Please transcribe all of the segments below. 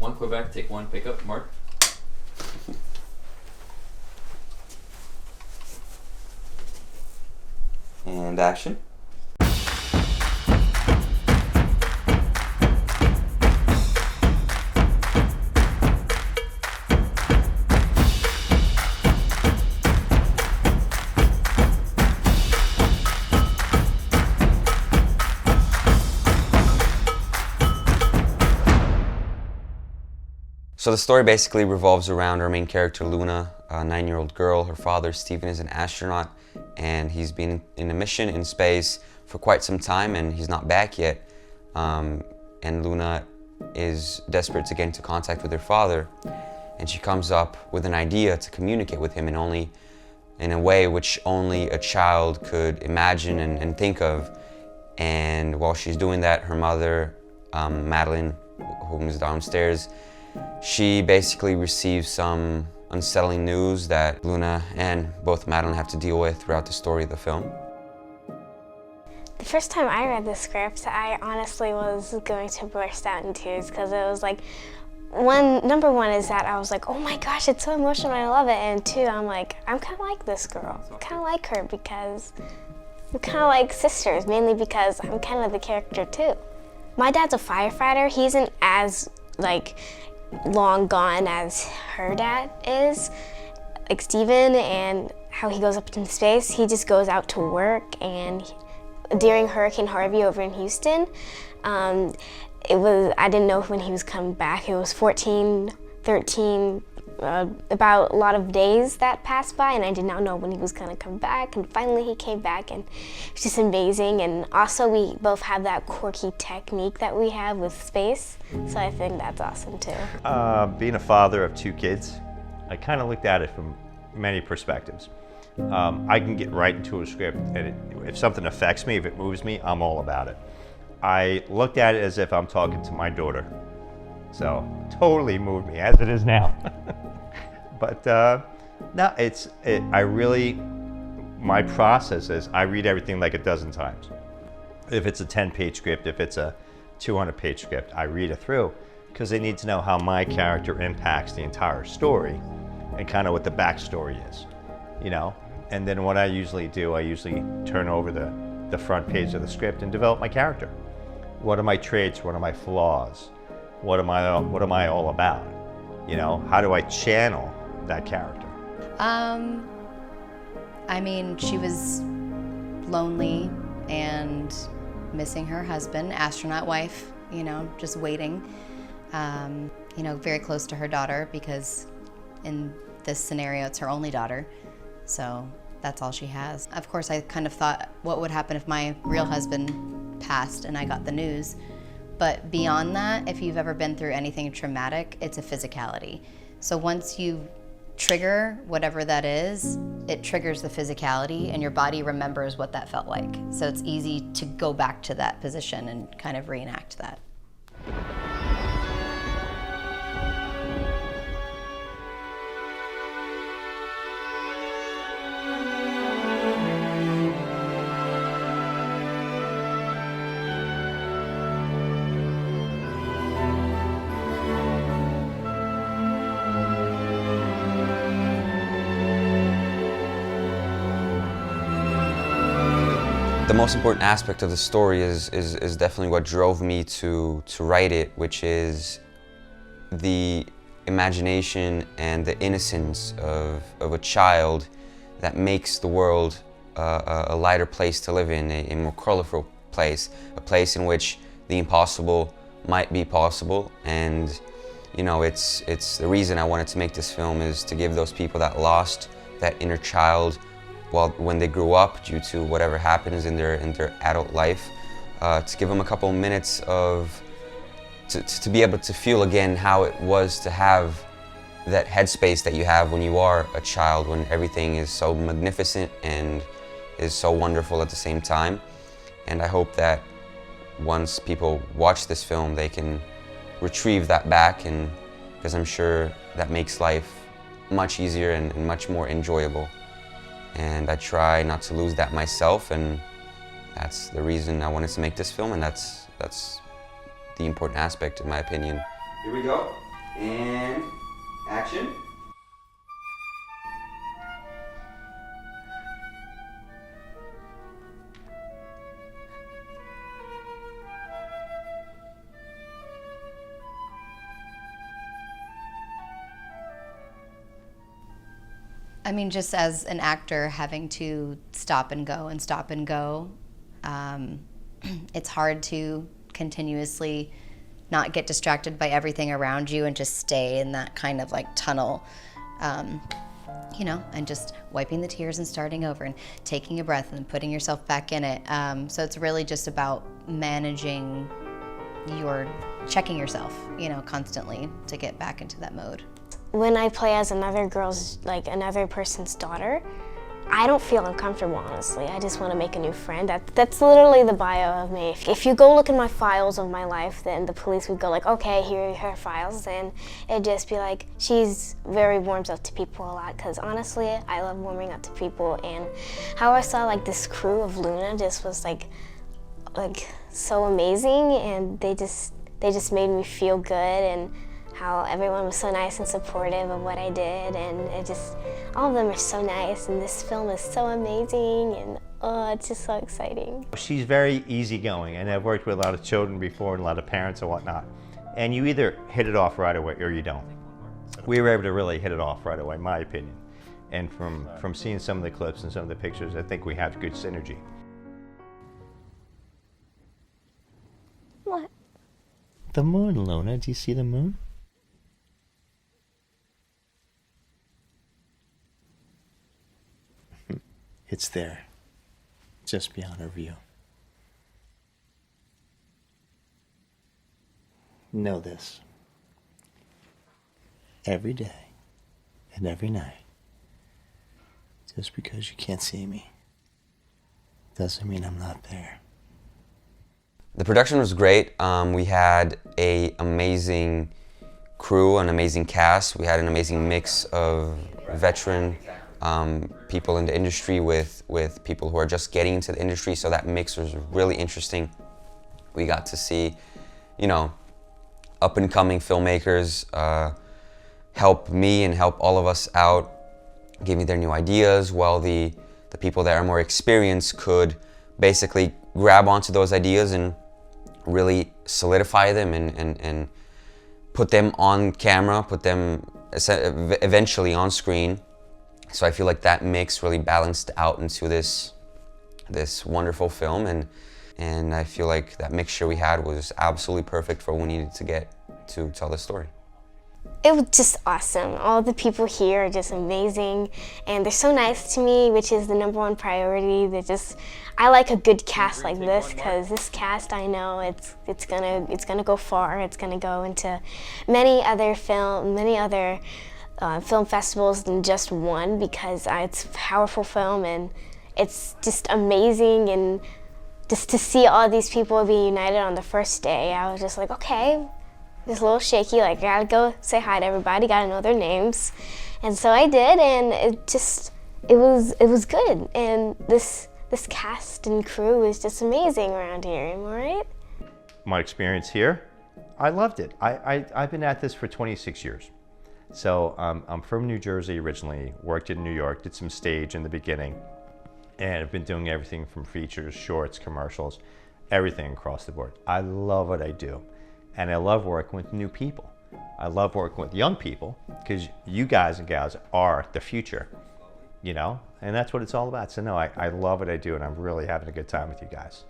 One Quebec, take one, pick up, Mark. And action. So the story basically revolves around our main character, Luna, a 9-year-old girl. Her father, Steven, is an astronaut, and he's been in a mission in space for quite some time, and he's not back yet. And Luna is desperate to get into contact with her father, and she comes up with an idea to communicate with him in a way which only a child could imagine and think of. And while she's doing that, her mother, Madeline, whom is downstairs, she basically receives some unsettling news that Luna and both Madeline have to deal with throughout the story of the film. The first time I read the script, I honestly was going to burst out in tears because it was like, number one is that I was like, oh my gosh, it's so emotional, I love it. And two, I'm like, I'm kind of like this girl. I'm kind of like her because we're kind of like sisters, mainly because I'm kind of the character too. My dad's a firefighter. He isn't as long gone as her dad is, like Steven, and how he goes up into space. He just goes out to work, and during Hurricane Harvey over in Houston, I didn't know when he was coming back. It was 13, about a lot of days that passed by, and I did not know when he was gonna come back, and finally he came back, and it's just amazing. And also we both have that quirky technique that we have with space, so I think that's awesome too. Being a father of 2 kids, I kind of looked at it from many perspectives. I can get right into a script, and if something affects me, if it moves me, I'm all about it. I looked at it as if I'm talking to my daughter. So totally moved me, as it is now. But no, my process is I read everything like a dozen times. If it's a 10-page script, if it's a 200-page script, I read it through because I need to know how my character impacts the entire story and kind of what the backstory is, you know? And then what I usually do, I usually turn over the front page of the script and develop my character. What are my traits? What are my flaws? What am I all about? You know, how do I channel that character? I mean, she was lonely and missing her husband, astronaut wife, you know, just waiting, you know, very close to her daughter because in this scenario, it's her only daughter. So that's all she has. Of course, I kind of thought, what would happen if my real husband passed and I got the news? But beyond that, if you've ever been through anything traumatic, it's a physicality. So once you trigger whatever that is, it triggers the physicality and your body remembers what that felt like. So it's easy to go back to that position and kind of reenact that. The most important aspect of the story is definitely what drove me to write it, which is the imagination and the innocence of a child that makes the world a lighter place to live in, a more colorful place, a place in which the impossible might be possible. And you know, it's the reason I wanted to make this film is to give those people that lost that inner child when they grew up due to whatever happens in their adult life, to give them a couple minutes to be able to feel again how it was to have that headspace that you have when you are a child, when everything is so magnificent and is so wonderful at the same time. And I hope that once people watch this film, they can retrieve that back, and because I'm sure that makes life much easier and much more enjoyable. And I try not to lose that myself, and that's the reason I wanted to make this film, and that's the important aspect in my opinion. Here we go. And action. I mean, just as an actor having to stop and go, it's hard to continuously not get distracted by everything around you and just stay in that kind of like tunnel, and just wiping the tears and starting over and taking a breath and putting yourself back in it. So it's really just about managing checking yourself, constantly to get back into that mode. When I play as another person's daughter, I don't feel uncomfortable, honestly. I just want to make a new friend. That's literally the bio of me. If you go look in my files of my life, then the police would go like, okay, here are her files, and it'd just be like, she's warms up to people a lot, because honestly, I love warming up to people, and how I saw like this crew of Luna just was like so amazing, and they just made me feel good, and how everyone was so nice and supportive of what I did, and all of them are so nice, and this film is so amazing, and it's just so exciting. She's very easygoing, and I've worked with a lot of children before and a lot of parents and whatnot, and you either hit it off right away or you don't. We were able to really hit it off right away, in my opinion, and from seeing some of the clips and some of the pictures, I think we have good synergy. What? The moon, Luna. Do you see the moon? It's there, just beyond our view. Know this. Every day and every night, just because you can't see me, doesn't mean I'm not there. The production was great. We had an amazing crew, an amazing cast. We had an amazing mix of veteran people in the industry with people who are just getting into the industry, so that mix was really interesting. We got to see, up-and-coming filmmakers help me and help all of us out, give me their new ideas, while the people that are more experienced could basically grab onto those ideas and really solidify them and put them on camera, put them eventually on screen. So I feel like that mix really balanced out into this wonderful film, and I feel like that mixture we had was absolutely perfect for what we needed to get to tell the story. It was just awesome. All the people here are just amazing, and they're so nice to me, which is the #1 priority. I like a good cast like this, because this cast, I know it's gonna go far. It's gonna go into many other film festivals than just one, because it's a powerful film, and it's just amazing, and just to see all these people be united on the first day, I was just like, okay, just a little shaky, like I gotta go say hi to everybody, gotta know their names. And so I did, and it was good, and this cast and crew is just amazing around here, am I right? My experience here, I loved it. I've been at this for 26 years. So I'm from New Jersey originally, worked in New York, did some stage in the beginning, and I've been doing everything from features, shorts, commercials, everything across the board. I love what I do, and I love working with new people. I love working with young people, because you guys and gals are the future, and that's what it's all about. So no, I love what I do, and I'm really having a good time with you guys.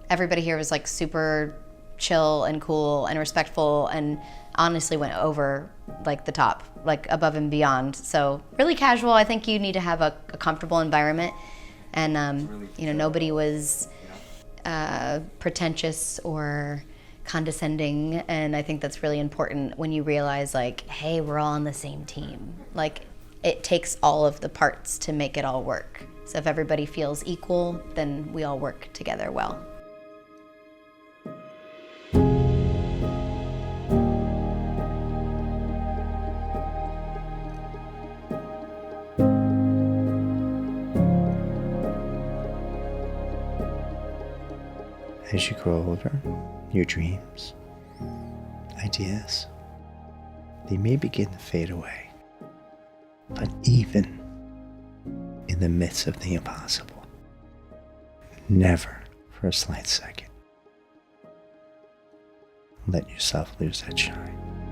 Everybody here was like super chill and cool and respectful, and honestly went over like the top, like above and beyond. So really casual. I think you need to have a comfortable environment, and nobody was pretentious or condescending, and I think that's really important when you realize, like, hey, we're all on the same team. Like, it takes all of the parts to make it all work. So if everybody feels equal, then we all work together well. As you grow older, your dreams, ideas, they may begin to fade away. But even in the midst of the impossible, never for a slight second let yourself lose that shine.